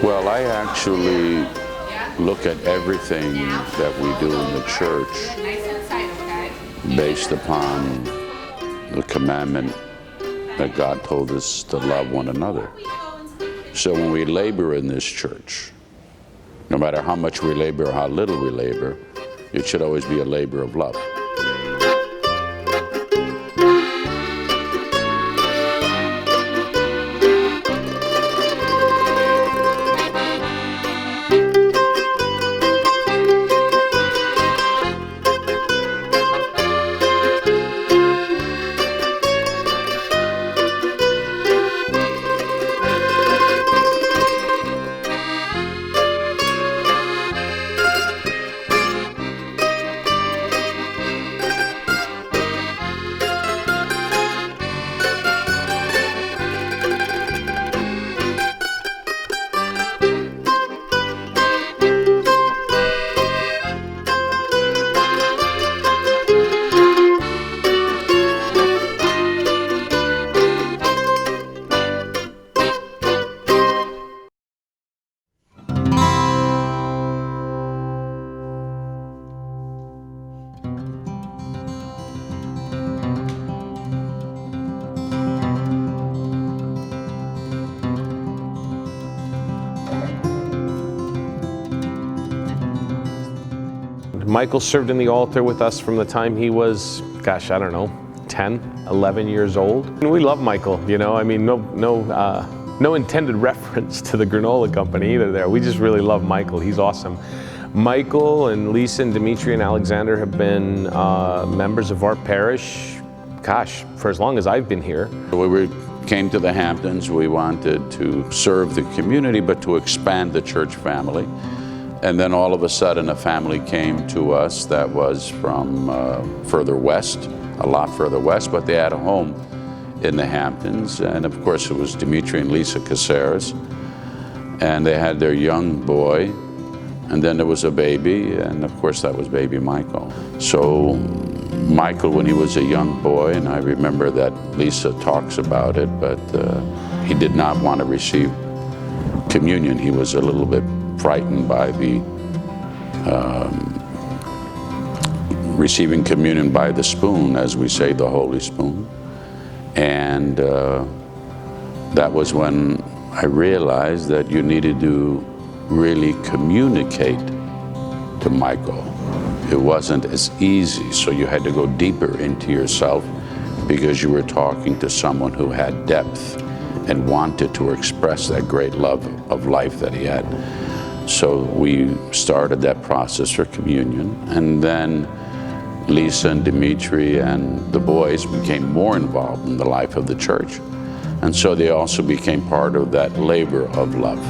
Well, I actually look at everything that we do in the church based upon the commandment that God told us to love one another. So when we labor in this church, no matter how much we labor or how little we labor, it should always be a labor of love. Michael served in the altar with us from the time he was, gosh, I don't know, 10, 11 years old. And we love Michael, you know, I mean, no intended reference to the granola company either there. We just really love Michael, he's awesome. Michael and Lisa and Dimitri and Alexander have been members of our parish, gosh, for as long as I've been here. When we came to the Hamptons, we wanted to serve the community, but to expand the church family. And then all of a sudden a family came to us that was from further west, a lot further west, but they had a home in the Hamptons. And of course it was Dimitri and Lisa Caceres. And they had their young boy, and then there was a baby, and of course that was baby Michael. So Michael, when he was a young boy, and I remember that Lisa talks about it, but he did not want to receive communion. He was a little bit frightened by the receiving communion by the spoon, as we say, the Holy Spoon. And that was when I realized that you needed to really communicate to Michael. It wasn't as easy, so you had to go deeper into yourself because you were talking to someone who had depth and wanted to express that great love of life that he had. So we started that process for communion, and then Lisa and Dimitri and the boys became more involved in the life of the church. And so they also became part of that labor of love.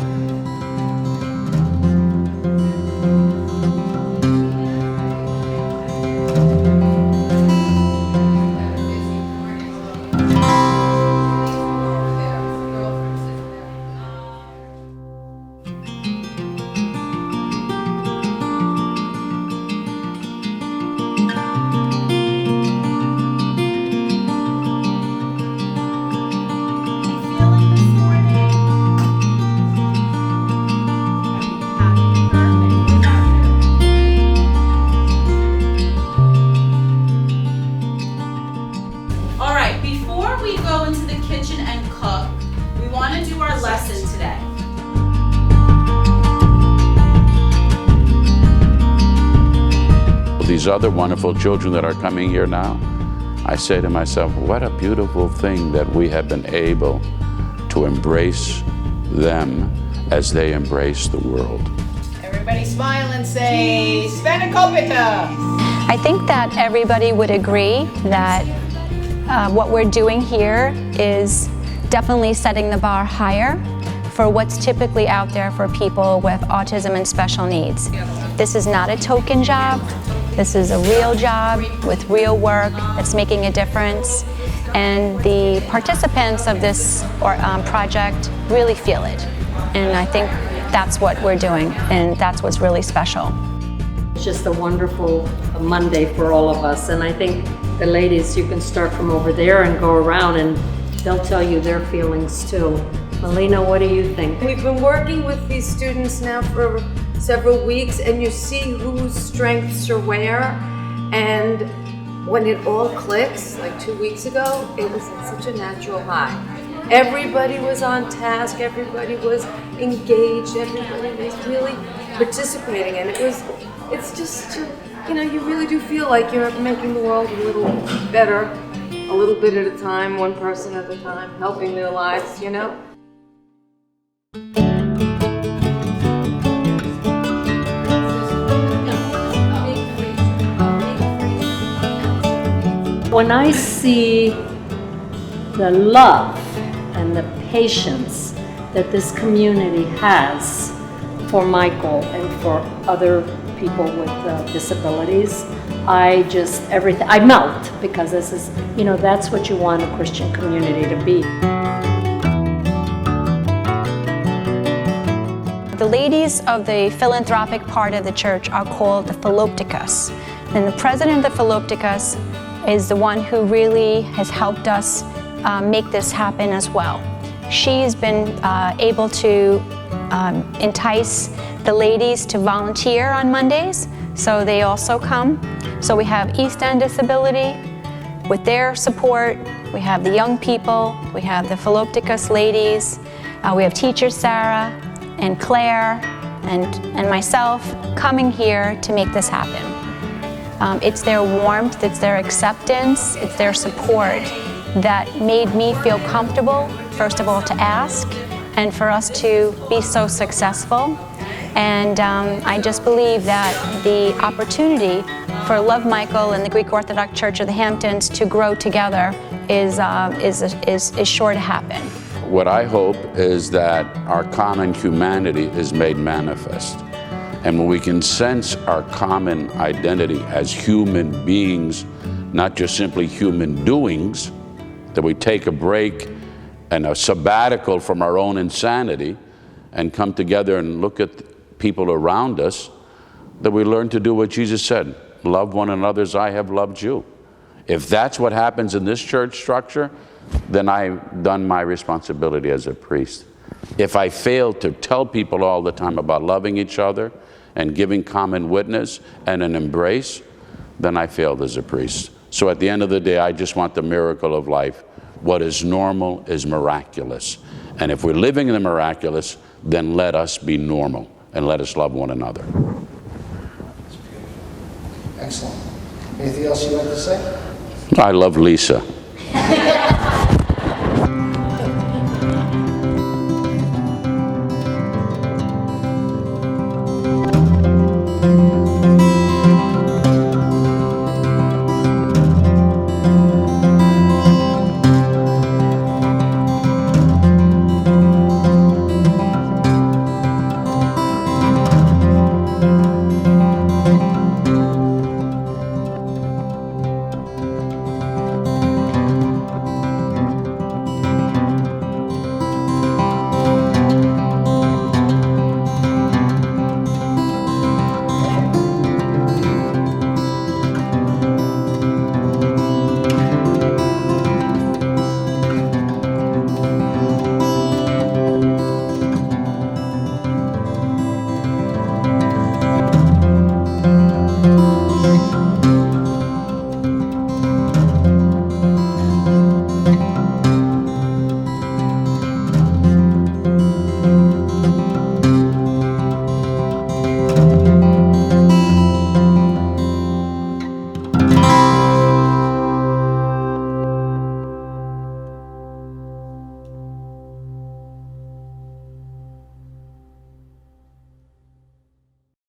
These other wonderful children that are coming here now, I say to myself, what a beautiful thing that we have been able to embrace them as they embrace the world. Everybody smile and say, Spanakopita! I think that everybody would agree that what we're doing here is definitely setting the bar higher for what's typically out there for people with autism and special needs. This is not a token job. This is a real job with real work that's making a difference. And the participants of this project really feel it. And I think that's what we're doing, and that's what's really special. It's just a wonderful Monday for all of us. And I think the ladies, you can start from over there and go around, and they'll tell you their feelings too. Melina, what do you think? We've been working with these students now for several weeks, and you see whose strengths are where. And when it all clicks, like 2 weeks ago, it was at such a natural high. Everybody was on task, everybody was engaged, everybody was really participating, and it's just, you know, you really do feel like you're making the world a little better, a little bit at a time, one person at a time, helping their lives, you know? When I see the love and the patience that this community has for Michael and for other people with disabilities, I melt, because this is, you know, that's what you want a Christian community to be. The ladies of the philanthropic part of the church are called the Philopticus. And the president of the Philopticus is the one who really has helped us make this happen as well. She's been able to entice the ladies to volunteer on Mondays, so they also come. So we have East End Disability. With their support, we have the young people, we have the Philopticus ladies, we have teacher Sarah and Claire and myself coming here to make this happen. It's their warmth, it's their acceptance, it's their support that made me feel comfortable, first of all, to ask, and for us to be so successful. And I just believe that the opportunity for Love Michael and the Greek Orthodox Church of the Hamptons to grow together is sure to happen. What I hope is that our common humanity is made manifest. And when we can sense our common identity as human beings, not just simply human doings, that we take a break and a sabbatical from our own insanity and come together and look at people around us, that we learn to do what Jesus said, love one another as I have loved you. If that's what happens in this church structure, then I've done my responsibility as a priest. If I fail to tell people all the time about loving each other and giving common witness and an embrace, then I failed as a priest. So at the end of the day, I just want the miracle of life. What is normal is miraculous. And if we're living in the miraculous, then let us be normal and let us love one another. Excellent. Anything else you want to say? I love Lisa.